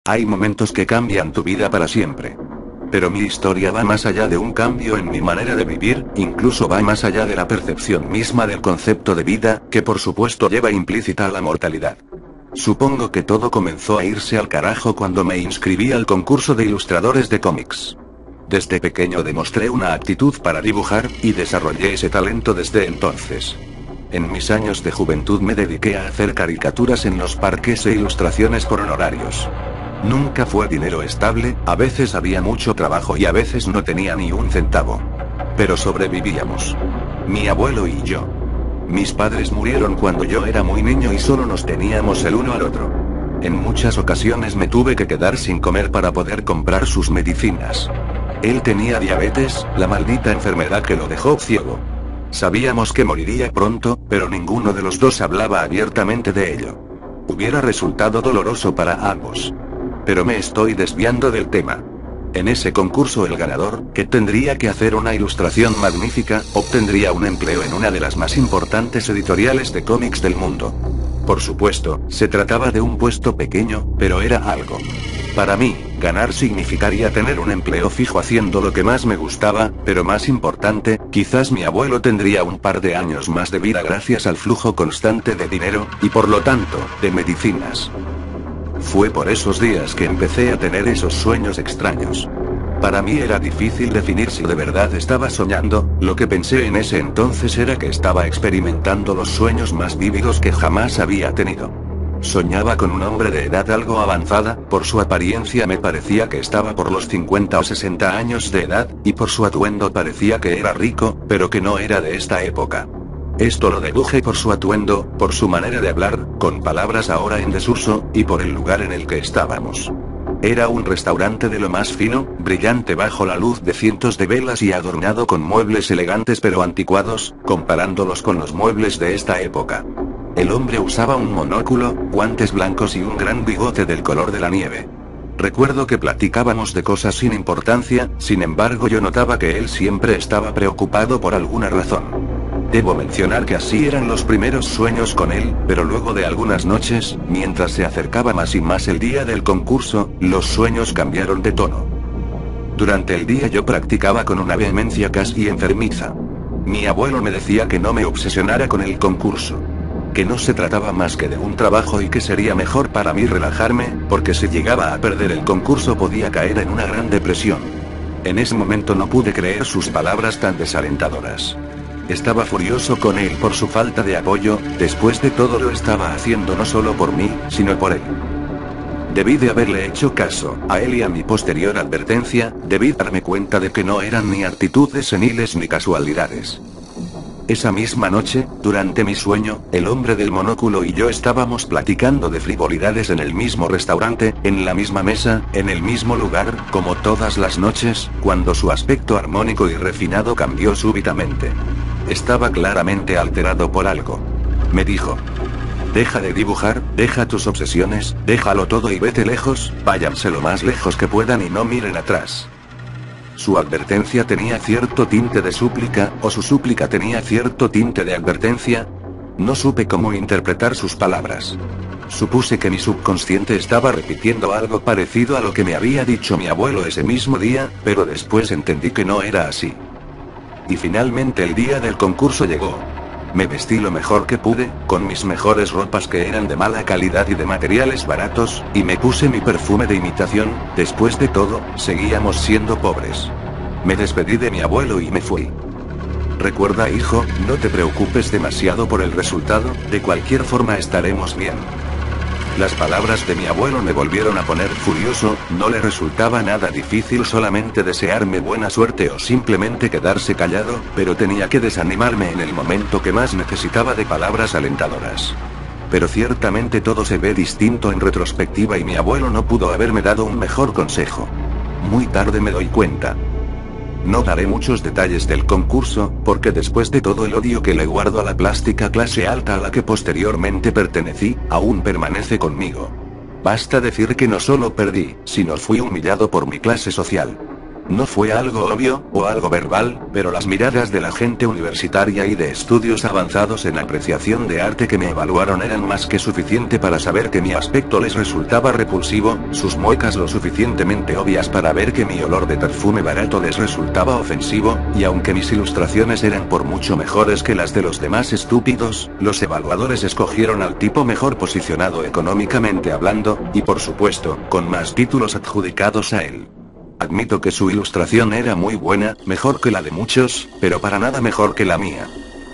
Hay momentos que cambian tu vida para siempre. Pero mi historia va más allá de un cambio en mi manera de vivir, incluso va más allá de la percepción misma del concepto de vida, que por supuesto lleva implícita la mortalidad. Supongo que todo comenzó a irse al carajo cuando me inscribí al concurso de ilustradores de cómics. Desde pequeño demostré una aptitud para dibujar, y desarrollé ese talento desde entonces. En mis años de juventud me dediqué a hacer caricaturas en los parques e ilustraciones por honorarios. Nunca fue dinero estable, a veces había mucho trabajo y a veces no tenía ni un centavo. Pero sobrevivíamos. Mi abuelo y yo. Mis padres murieron cuando yo era muy niño y solo nos teníamos el uno al otro. En muchas ocasiones me tuve que quedar sin comer para poder comprar sus medicinas. Él tenía diabetes, la maldita enfermedad que lo dejó ciego. Sabíamos que moriría pronto, pero ninguno de los dos hablaba abiertamente de ello. Hubiera resultado doloroso para ambos. Pero me estoy desviando del tema. En ese concurso el ganador, que tendría que hacer una ilustración magnífica, obtendría un empleo en una de las más importantes editoriales de cómics del mundo. Por supuesto, se trataba de un puesto pequeño, pero era algo. Para mí, ganar significaría tener un empleo fijo haciendo lo que más me gustaba, pero más importante, quizás mi abuelo tendría un par de años más de vida gracias al flujo constante de dinero, y por lo tanto, de medicinas. Fue por esos días que empecé a tener esos sueños extraños. Para mí era difícil definir si de verdad estaba soñando, lo que pensé en ese entonces era que estaba experimentando los sueños más vívidos que jamás había tenido. Soñaba con un hombre de edad algo avanzada, por su apariencia me parecía que estaba por los 50 o 60 años de edad, y por su atuendo parecía que era rico, pero que no era de esta época. Esto lo deduje por su atuendo, por su manera de hablar, con palabras ahora en desuso, y por el lugar en el que estábamos. Era un restaurante de lo más fino, brillante bajo la luz de cientos de velas y adornado con muebles elegantes pero anticuados, comparándolos con los muebles de esta época. El hombre usaba un monóculo, guantes blancos y un gran bigote del color de la nieve. Recuerdo que platicábamos de cosas sin importancia, sin embargo yo notaba que él siempre estaba preocupado por alguna razón. Debo mencionar que así eran los primeros sueños con él, pero luego de algunas noches, mientras se acercaba más y más el día del concurso, los sueños cambiaron de tono. Durante el día yo practicaba con una vehemencia casi enfermiza. Mi abuelo me decía que no me obsesionara con el concurso. Que no se trataba más que de un trabajo y que sería mejor para mí relajarme, porque si llegaba a perder el concurso podía caer en una gran depresión. En ese momento no pude creer sus palabras tan desalentadoras. Estaba furioso con él por su falta de apoyo, después de todo lo estaba haciendo no solo por mí, sino por él. Debí de haberle hecho caso, a él y a mi posterior advertencia, debí darme cuenta de que no eran ni actitudes seniles ni casualidades. Esa misma noche, durante mi sueño, el hombre del monóculo y yo estábamos platicando de frivolidades en el mismo restaurante, en la misma mesa, en el mismo lugar, como todas las noches, cuando su aspecto armónico y refinado cambió súbitamente. Estaba claramente alterado por algo. Me dijo: deja de dibujar, deja tus obsesiones, déjalo todo y vete lejos, váyanse lo más lejos que puedan y no miren atrás. Su advertencia tenía cierto tinte de súplica, o su súplica tenía cierto tinte de advertencia. No supe cómo interpretar sus palabras. Supuse que mi subconsciente estaba repitiendo algo parecido a lo que me había dicho mi abuelo ese mismo día, pero después entendí que no era así. Y finalmente el día del concurso llegó. Me vestí lo mejor que pude, con mis mejores ropas que eran de mala calidad y de materiales baratos, y me puse mi perfume de imitación. Después de todo, seguíamos siendo pobres. Me despedí de mi abuelo y me fui. Recuerda, hijo, no te preocupes demasiado por el resultado, de cualquier forma estaremos bien. Las palabras de mi abuelo me volvieron a poner furioso, no le resultaba nada difícil solamente desearme buena suerte o simplemente quedarse callado, pero tenía que desanimarme en el momento que más necesitaba de palabras alentadoras. Pero ciertamente todo se ve distinto en retrospectiva y mi abuelo no pudo haberme dado un mejor consejo. Muy tarde me doy cuenta. No daré muchos detalles del concurso, porque después de todo el odio que le guardo a la plástica clase alta a la que posteriormente pertenecí, aún permanece conmigo. Basta decir que no solo perdí, sino fui humillado por mi clase social. No fue algo obvio, o algo verbal, pero las miradas de la gente universitaria y de estudios avanzados en apreciación de arte que me evaluaron eran más que suficiente para saber que mi aspecto les resultaba repulsivo, sus muecas lo suficientemente obvias para ver que mi olor de perfume barato les resultaba ofensivo, y aunque mis ilustraciones eran por mucho mejores que las de los demás estúpidos, los evaluadores escogieron al tipo mejor posicionado económicamente hablando, y por supuesto, con más títulos adjudicados a él. Admito que su ilustración era muy buena, mejor que la de muchos, pero para nada mejor que la mía.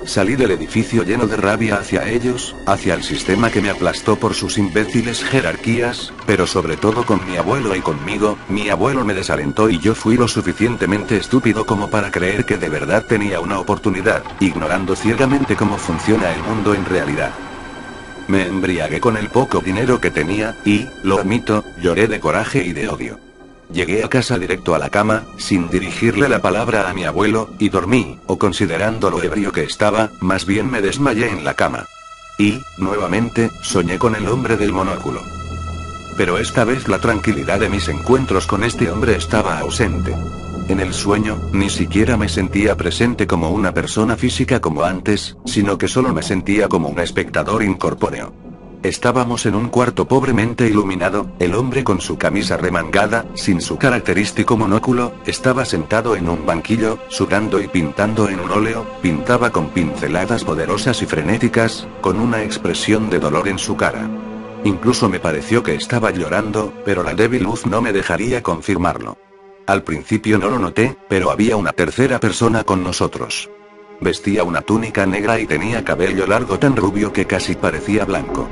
Salí del edificio lleno de rabia hacia ellos, hacia el sistema que me aplastó por sus imbéciles jerarquías, pero sobre todo con mi abuelo y conmigo. Mi abuelo me desalentó y yo fui lo suficientemente estúpido como para creer que de verdad tenía una oportunidad, ignorando ciegamente cómo funciona el mundo en realidad. Me embriagué con el poco dinero que tenía, y, lo admito, lloré de coraje y de odio. Llegué a casa directo a la cama, sin dirigirle la palabra a mi abuelo, y dormí, o considerando lo ebrio que estaba, más bien me desmayé en la cama. Y, nuevamente, soñé con el hombre del monóculo. Pero esta vez la tranquilidad de mis encuentros con este hombre estaba ausente. En el sueño, ni siquiera me sentía presente como una persona física como antes, sino que solo me sentía como un espectador incorpóreo. Estábamos en un cuarto pobremente iluminado, el hombre con su camisa remangada, sin su característico monóculo, estaba sentado en un banquillo, sudando y pintando en un óleo, pintaba con pinceladas poderosas y frenéticas, con una expresión de dolor en su cara. Incluso me pareció que estaba llorando, pero la débil luz no me dejaría confirmarlo. Al principio no lo noté, pero había una tercera persona con nosotros. Vestía una túnica negra y tenía cabello largo tan rubio que casi parecía blanco.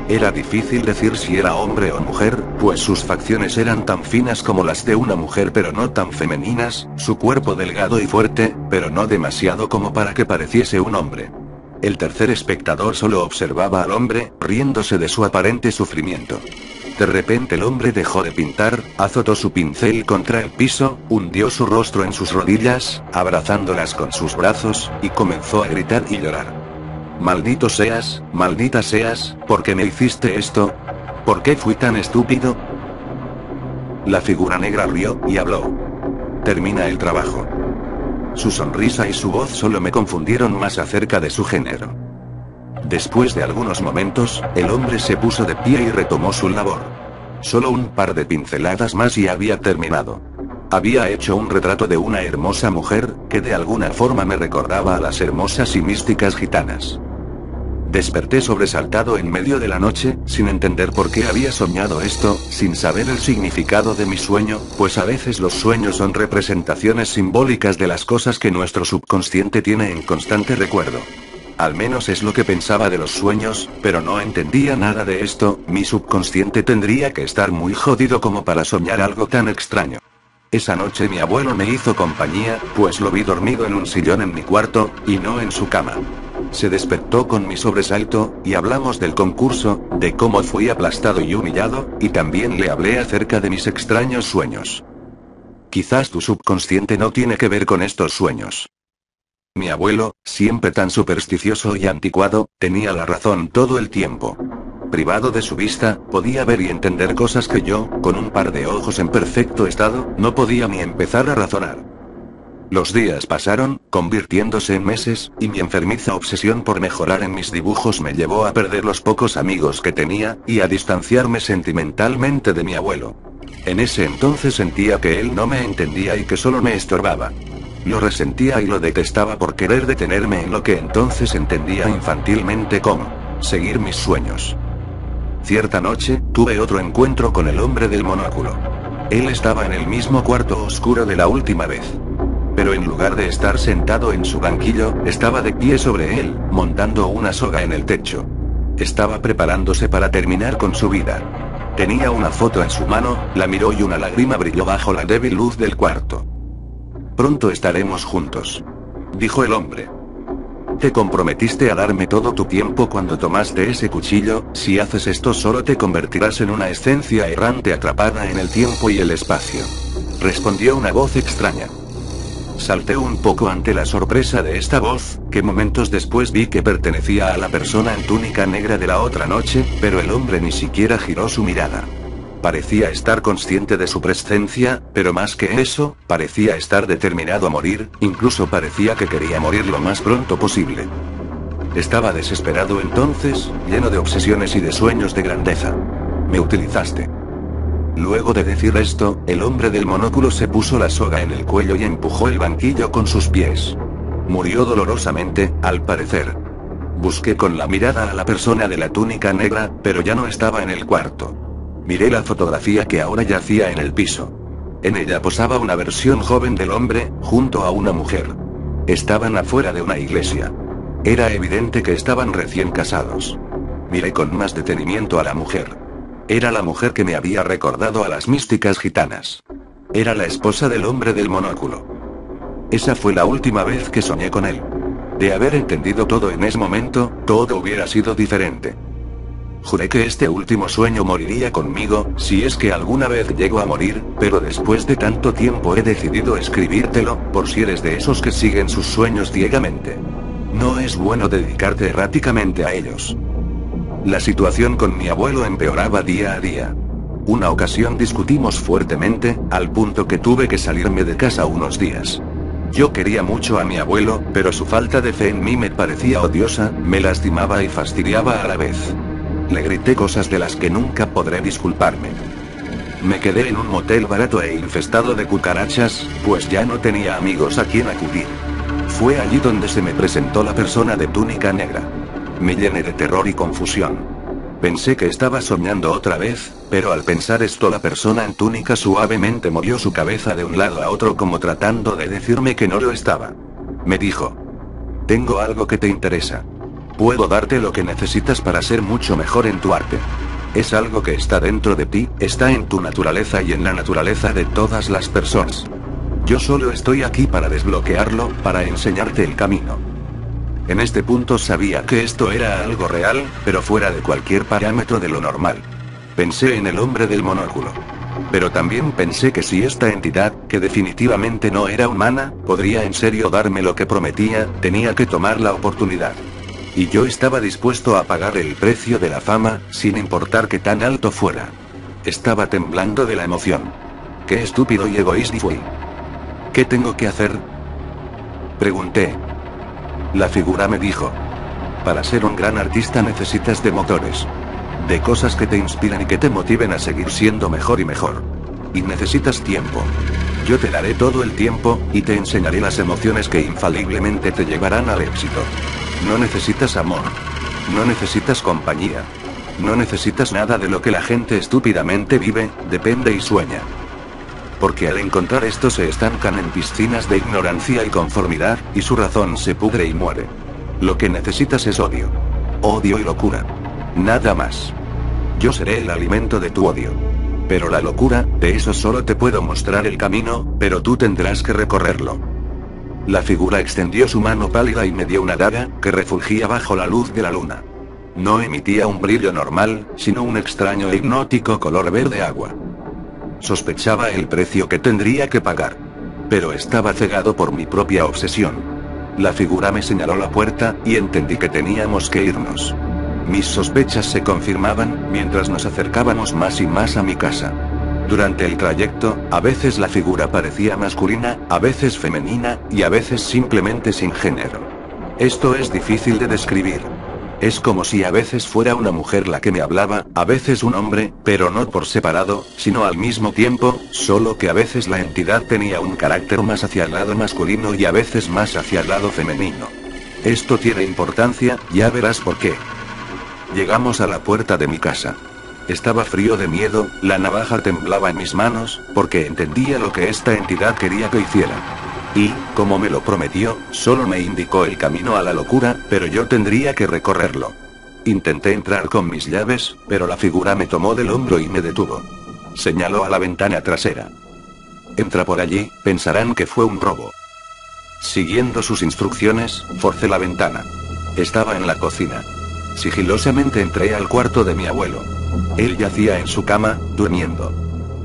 Era difícil decir si era hombre o mujer, pues sus facciones eran tan finas como las de una mujer pero no tan femeninas, su cuerpo delgado y fuerte, pero no demasiado como para que pareciese un hombre. El tercer espectador solo observaba al hombre, riéndose de su aparente sufrimiento. De repente el hombre dejó de pintar, azotó su pincel contra el piso, hundió su rostro en sus rodillas, abrazándolas con sus brazos, y comenzó a gritar y llorar. Maldito seas, maldita seas, ¿por qué me hiciste esto? ¿Por qué fui tan estúpido? La figura negra rió, y habló. Termina el trabajo. Su sonrisa y su voz solo me confundieron más acerca de su género. Después de algunos momentos, el hombre se puso de pie y retomó su labor. Solo un par de pinceladas más y había terminado. Había hecho un retrato de una hermosa mujer, que de alguna forma me recordaba a las hermosas y místicas gitanas. Desperté sobresaltado en medio de la noche, sin entender por qué había soñado esto, sin saber el significado de mi sueño, pues a veces los sueños son representaciones simbólicas de las cosas que nuestro subconsciente tiene en constante recuerdo. Al menos es lo que pensaba de los sueños, pero no entendía nada de esto. Mi subconsciente tendría que estar muy jodido como para soñar algo tan extraño. Esa noche mi abuelo me hizo compañía, pues lo vi dormido en un sillón en mi cuarto, y no en su cama. Se despertó con mi sobresalto, y hablamos del concurso, de cómo fui aplastado y humillado, y también le hablé acerca de mis extraños sueños. Quizás tu subconsciente no tiene que ver con estos sueños. Mi abuelo, siempre tan supersticioso y anticuado, tenía la razón todo el tiempo. Privado de su vista, podía ver y entender cosas que yo, con un par de ojos en perfecto estado, no podía ni empezar a razonar. Los días pasaron, convirtiéndose en meses, y mi enfermiza obsesión por mejorar en mis dibujos me llevó a perder los pocos amigos que tenía, y a distanciarme sentimentalmente de mi abuelo. En ese entonces sentía que él no me entendía y que solo me estorbaba. Lo resentía y lo detestaba por querer detenerme en lo que entonces entendía infantilmente como seguir mis sueños. Cierta noche, tuve otro encuentro con el hombre del monóculo. Él estaba en el mismo cuarto oscuro de la última vez. Pero en lugar de estar sentado en su banquillo, estaba de pie sobre él, montando una soga en el techo. Estaba preparándose para terminar con su vida. Tenía una foto en su mano, la miró y una lágrima brilló bajo la débil luz del cuarto. Pronto estaremos juntos, dijo el hombre. Te comprometiste a darme todo tu tiempo cuando tomaste ese cuchillo. Si haces esto solo te convertirás en una esencia errante atrapada en el tiempo y el espacio. Respondió una voz extraña. Salté un poco ante la sorpresa de esta voz, que momentos después vi que pertenecía a la persona en túnica negra de la otra noche, pero el hombre ni siquiera giró su mirada. Parecía estar consciente de su presencia, pero más que eso, parecía estar determinado a morir, incluso parecía que quería morir lo más pronto posible. Estaba desesperado entonces, lleno de obsesiones y de sueños de grandeza. Me utilizaste. Luego de decir esto, el hombre del monóculo se puso la soga en el cuello y empujó el banquillo con sus pies. Murió dolorosamente, al parecer. Busqué con la mirada a la persona de la túnica negra, pero ya no estaba en el cuarto. Miré la fotografía que ahora yacía en el piso. En ella posaba una versión joven del hombre, junto a una mujer. Estaban afuera de una iglesia. Era evidente que estaban recién casados. Miré con más detenimiento a la mujer. Era la mujer que me había recordado a las místicas gitanas. Era la esposa del hombre del monóculo. Esa fue la última vez que soñé con él. De haber entendido todo en ese momento, todo hubiera sido diferente. Juré que este último sueño moriría conmigo, si es que alguna vez llego a morir, pero después de tanto tiempo he decidido escribírtelo, por si eres de esos que siguen sus sueños ciegamente. No es bueno dedicarte erráticamente a ellos. La situación con mi abuelo empeoraba día a día. Una ocasión discutimos fuertemente, al punto que tuve que salirme de casa unos días. Yo quería mucho a mi abuelo, pero su falta de fe en mí me parecía odiosa, me lastimaba y fastidiaba a la vez. Le grité cosas de las que nunca podré disculparme. Me quedé en un motel barato e infestado de cucarachas, pues ya no tenía amigos a quien acudir. Fue allí donde se me presentó la persona de túnica negra. Me llené de terror y confusión. Pensé que estaba soñando otra vez, pero al pensar esto la persona en túnica suavemente movió su cabeza de un lado a otro como tratando de decirme que no lo estaba. Me dijo: tengo algo que te interesa. Puedo darte lo que necesitas para ser mucho mejor en tu arte. Es algo que está dentro de ti, está en tu naturaleza y en la naturaleza de todas las personas. Yo solo estoy aquí para desbloquearlo, para enseñarte el camino. En este punto sabía que esto era algo real, pero fuera de cualquier parámetro de lo normal. Pensé en el hombre del monóculo. Pero también pensé que si esta entidad, que definitivamente no era humana, podría en serio darme lo que prometía, tenía que tomar la oportunidad. Y yo estaba dispuesto a pagar el precio de la fama, sin importar qué tan alto fuera. Estaba temblando de la emoción. Qué estúpido y egoísta fui. ¿Qué tengo que hacer?, pregunté. La figura me dijo: para ser un gran artista necesitas de motores. De cosas que te inspiran y que te motiven a seguir siendo mejor y mejor. Y necesitas tiempo. Yo te daré todo el tiempo, y te enseñaré las emociones que infaliblemente te llevarán al éxito. No necesitas amor. No necesitas compañía. No necesitas nada de lo que la gente estúpidamente vive, depende y sueña. Porque al encontrar esto se estancan en piscinas de ignorancia y conformidad, y su razón se pudre y muere. Lo que necesitas es odio. Odio y locura. Nada más. Yo seré el alimento de tu odio. Pero la locura, de eso solo te puedo mostrar el camino, pero tú tendrás que recorrerlo. La figura extendió su mano pálida y me dio una daga, que refulgía bajo la luz de la luna. No emitía un brillo normal, sino un extraño e hipnótico color verde agua. Sospechaba el precio que tendría que pagar. Pero estaba cegado por mi propia obsesión. La figura me señaló la puerta, y entendí que teníamos que irnos. Mis sospechas se confirmaban, mientras nos acercábamos más y más a mi casa. Durante el trayecto, a veces la figura parecía masculina, a veces femenina, y a veces simplemente sin género. Esto es difícil de describir. Es como si a veces fuera una mujer la que me hablaba, a veces un hombre, pero no por separado, sino al mismo tiempo, solo que a veces la entidad tenía un carácter más hacia el lado masculino y a veces más hacia el lado femenino. Esto tiene importancia, ya verás por qué. Llegamos a la puerta de mi casa. Estaba frío de miedo, la navaja temblaba en mis manos, porque entendía lo que esta entidad quería que hiciera. Y, como me lo prometió, solo me indicó el camino a la locura, pero yo tendría que recorrerlo. Intenté entrar con mis llaves, pero la figura me tomó del hombro y me detuvo. Señaló a la ventana trasera. Entra por allí, pensarán que fue un robo. Siguiendo sus instrucciones, forcé la ventana. Estaba en la cocina. Sigilosamente entré al cuarto de mi abuelo. Él yacía en su cama, durmiendo.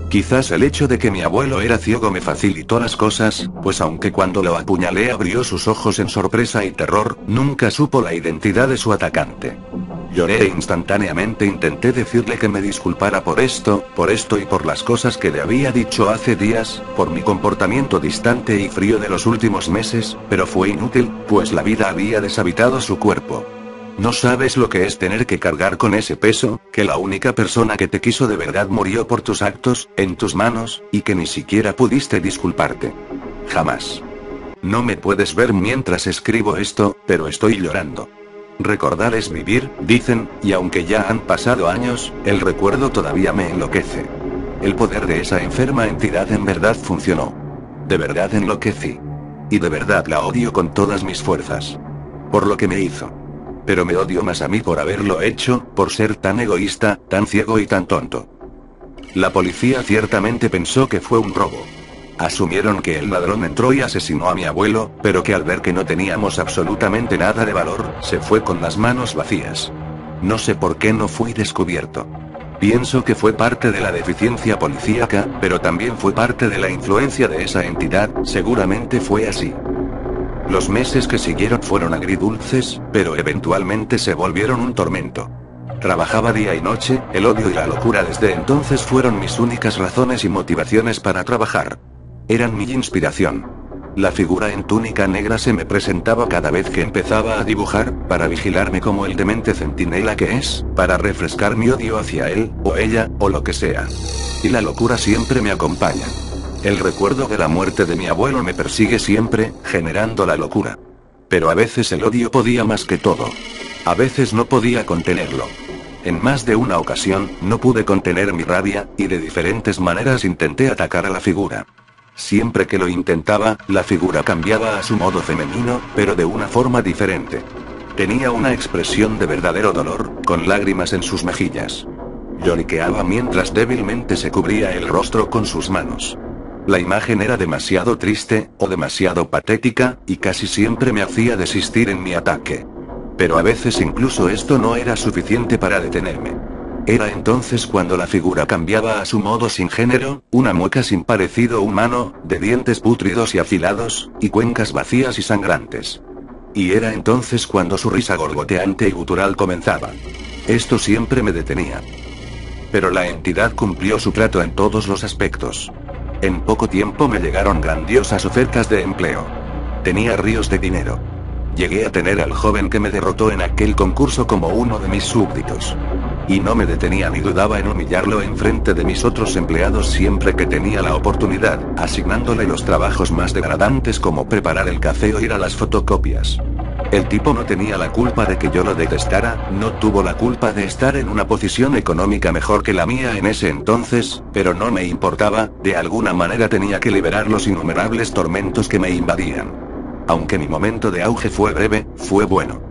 Quizás el hecho de que mi abuelo era ciego me facilitó las cosas, pues aunque cuando lo apuñalé abrió sus ojos en sorpresa y terror, nunca supo la identidad de su atacante. Lloré e instantáneamente intenté decirle que me disculpara por esto y por las cosas que le había dicho hace días, por mi comportamiento distante y frío de los últimos meses, pero fue inútil, pues la vida había deshabitado su cuerpo. No sabes lo que es tener que cargar con ese peso, que la única persona que te quiso de verdad murió por tus actos, en tus manos, y que ni siquiera pudiste disculparte. Jamás. No me puedes ver mientras escribo esto, pero estoy llorando. Recordar es vivir, dicen, y aunque ya han pasado años, el recuerdo todavía me enloquece. El poder de esa enferma entidad en verdad funcionó. De verdad enloquecí. Y de verdad la odio con todas mis fuerzas. Por lo que me hizo. Pero me odio más a mí por haberlo hecho, por ser tan egoísta, tan ciego y tan tonto. La policía ciertamente pensó que fue un robo. Asumieron que el ladrón entró y asesinó a mi abuelo, pero que al ver que no teníamos absolutamente nada de valor, se fue con las manos vacías. No sé por qué no fui descubierto. Pienso que fue parte de la deficiencia policíaca, pero también fue parte de la influencia de esa entidad, seguramente fue así. Los meses que siguieron fueron agridulces, pero eventualmente se volvieron un tormento. Trabajaba día y noche, el odio y la locura desde entonces fueron mis únicas razones y motivaciones para trabajar. Eran mi inspiración. La figura en túnica negra se me presentaba cada vez que empezaba a dibujar, para vigilarme como el demente centinela que es, para refrescar mi odio hacia él, o ella, o lo que sea. Y la locura siempre me acompaña. El recuerdo de la muerte de mi abuelo me persigue siempre, generando la locura. Pero a veces el odio podía más que todo. A veces no podía contenerlo. En más de una ocasión, no pude contener mi rabia, y de diferentes maneras intenté atacar a la figura. Siempre que lo intentaba, la figura cambiaba a su modo femenino, pero de una forma diferente. Tenía una expresión de verdadero dolor, con lágrimas en sus mejillas. Lloriqueaba mientras débilmente se cubría el rostro con sus manos. La imagen era demasiado triste, o demasiado patética, y casi siempre me hacía desistir en mi ataque. Pero a veces incluso esto no era suficiente para detenerme. Era entonces cuando la figura cambiaba a su modo sin género, una mueca sin parecido humano, de dientes pútridos y afilados, y cuencas vacías y sangrantes. Y era entonces cuando su risa gorgoteante y gutural comenzaba. Esto siempre me detenía. Pero la entidad cumplió su trato en todos los aspectos. En poco tiempo me llegaron grandiosas ofertas de empleo. Tenía ríos de dinero. Llegué a tener al joven que me derrotó en aquel concurso como uno de mis súbditos. Y no me detenía ni dudaba en humillarlo en frente de mis otros empleados siempre que tenía la oportunidad, asignándole los trabajos más degradantes como preparar el café o ir a las fotocopias. El tipo no tenía la culpa de que yo lo detestara, no tuvo la culpa de estar en una posición económica mejor que la mía en ese entonces, pero no me importaba, de alguna manera tenía que liberar los innumerables tormentos que me invadían. Aunque mi momento de auge fue breve, fue bueno.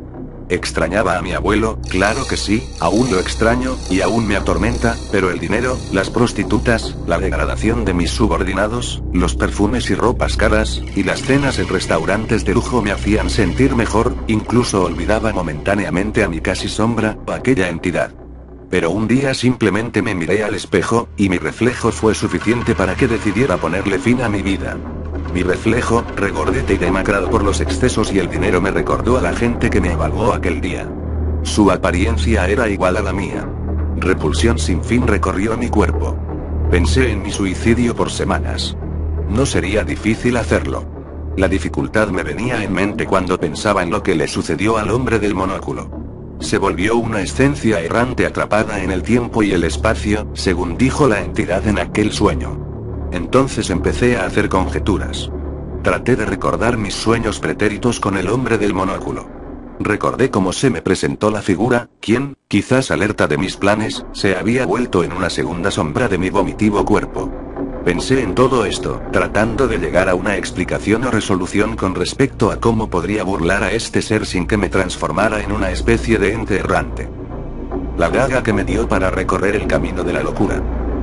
¿Extrañaba a mi abuelo? Claro que sí, aún lo extraño, y aún me atormenta, pero el dinero, las prostitutas, la degradación de mis subordinados, los perfumes y ropas caras, y las cenas en restaurantes de lujo me hacían sentir mejor, incluso olvidaba momentáneamente a mi casi sombra, aquella entidad. Pero un día simplemente me miré al espejo, y mi reflejo fue suficiente para que decidiera ponerle fin a mi vida. Mi reflejo, regordete y demacrado por los excesos y el dinero, me recordó a la gente que me evaluó aquel día. Su apariencia era igual a la mía. Repulsión sin fin recorrió mi cuerpo. Pensé en mi suicidio por semanas. No sería difícil hacerlo. La dificultad me venía en mente cuando pensaba en lo que le sucedió al hombre del monóculo. Se volvió una esencia errante atrapada en el tiempo y el espacio, según dijo la entidad en aquel sueño. Entonces empecé a hacer conjeturas. Traté de recordar mis sueños pretéritos con el hombre del monóculo. Recordé cómo se me presentó la figura, quien, quizás alerta de mis planes, se había vuelto en una segunda sombra de mi vomitivo cuerpo. Pensé en todo esto, tratando de llegar a una explicación o resolución con respecto a cómo podría burlar a este ser sin que me transformara en una especie de ente errante. La daga que me dio para recorrer el camino de la locura.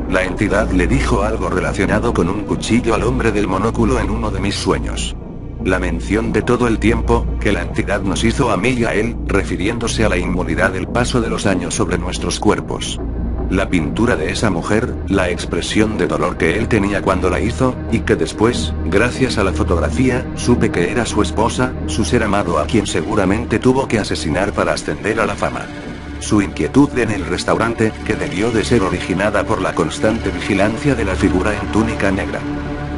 La entidad le dijo algo relacionado con un cuchillo al hombre del monóculo en uno de mis sueños. La mención de todo el tiempo que la entidad nos hizo a mí y a él, refiriéndose a la inmunidad del paso de los años sobre nuestros cuerpos. La pintura de esa mujer, la expresión de dolor que él tenía cuando la hizo, y que después, gracias a la fotografía, supe que era su esposa, su ser amado a quien seguramente tuvo que asesinar para ascender a la fama. Su inquietud en el restaurante, que debió de ser originada por la constante vigilancia de la figura en túnica negra.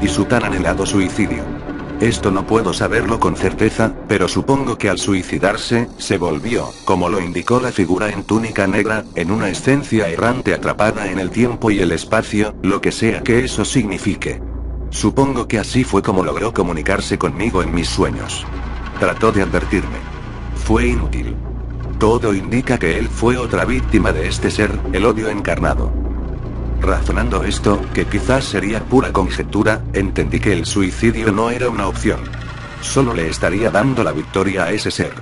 Y su tan anhelado suicidio. Esto no puedo saberlo con certeza, pero supongo que al suicidarse, se volvió, como lo indicó la figura en túnica negra, en una esencia errante atrapada en el tiempo y el espacio, lo que sea que eso signifique. Supongo que así fue como logró comunicarse conmigo en mis sueños. Trató de advertirme. Fue inútil. Todo indica que él fue otra víctima de este ser, el odio encarnado. Razonando esto, que quizás sería pura conjetura, entendí que el suicidio no era una opción. Solo le estaría dando la victoria a ese ser.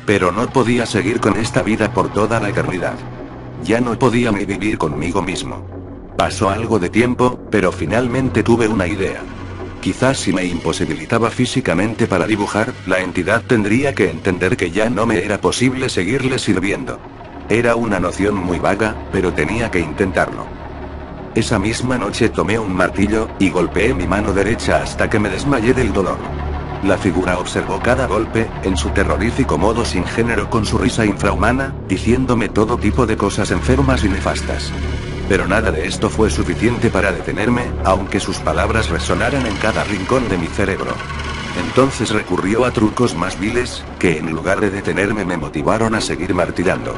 Pero no podía seguir con esta vida por toda la eternidad. Ya no podía ni vivir conmigo mismo. Pasó algo de tiempo, pero finalmente tuve una idea. Quizás si me imposibilitaba físicamente para dibujar, la entidad tendría que entender que ya no me era posible seguirle sirviendo. Era una noción muy vaga, pero tenía que intentarlo. Esa misma noche tomé un martillo, y golpeé mi mano derecha hasta que me desmayé del dolor. La figura observó cada golpe, en su terrorífico modo sin género con su risa infrahumana, diciéndome todo tipo de cosas enfermas y nefastas. Pero nada de esto fue suficiente para detenerme, aunque sus palabras resonaran en cada rincón de mi cerebro. Entonces recurrió a trucos más viles, que en lugar de detenerme me motivaron a seguir martillando.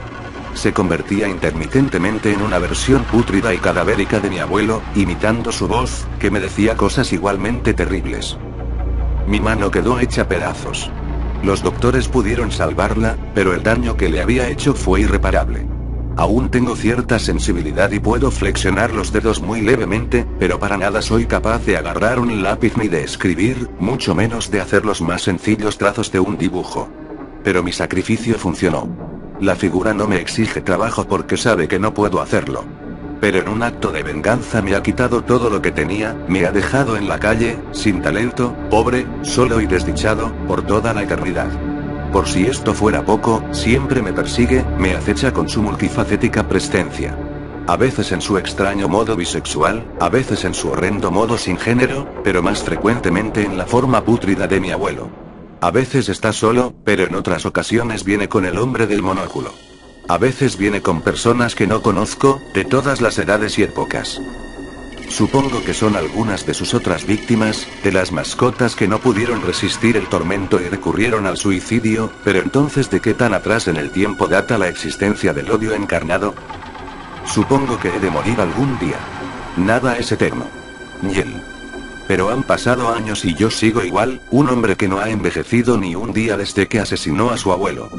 Se convertía intermitentemente en una versión pútrida y cadavérica de mi abuelo, imitando su voz, que me decía cosas igualmente terribles. Mi mano quedó hecha pedazos. Los doctores pudieron salvarla, pero el daño que le había hecho fue irreparable. Aún tengo cierta sensibilidad y puedo flexionar los dedos muy levemente, pero para nada soy capaz de agarrar un lápiz ni de escribir, mucho menos de hacer los más sencillos trazos de un dibujo. Pero mi sacrificio funcionó. La figura no me exige trabajo porque sabe que no puedo hacerlo. Pero en un acto de venganza me ha quitado todo lo que tenía, me ha dejado en la calle, sin talento, pobre, solo y desdichado, por toda la eternidad. Por si esto fuera poco, siempre me persigue, me acecha con su multifacética presencia. A veces en su extraño modo bisexual, a veces en su horrendo modo sin género, pero más frecuentemente en la forma pútrida de mi abuelo. A veces está solo, pero en otras ocasiones viene con el hombre del monóculo. A veces viene con personas que no conozco, de todas las edades y épocas. Supongo que son algunas de sus otras víctimas, de las mascotas que no pudieron resistir el tormento y recurrieron al suicidio, pero entonces ¿de qué tan atrás en el tiempo data la existencia del odio encarnado? Supongo que he de morir algún día. Nada es eterno. Ni él. Pero han pasado años y yo sigo igual, un hombre que no ha envejecido ni un día desde que asesinó a su abuelo.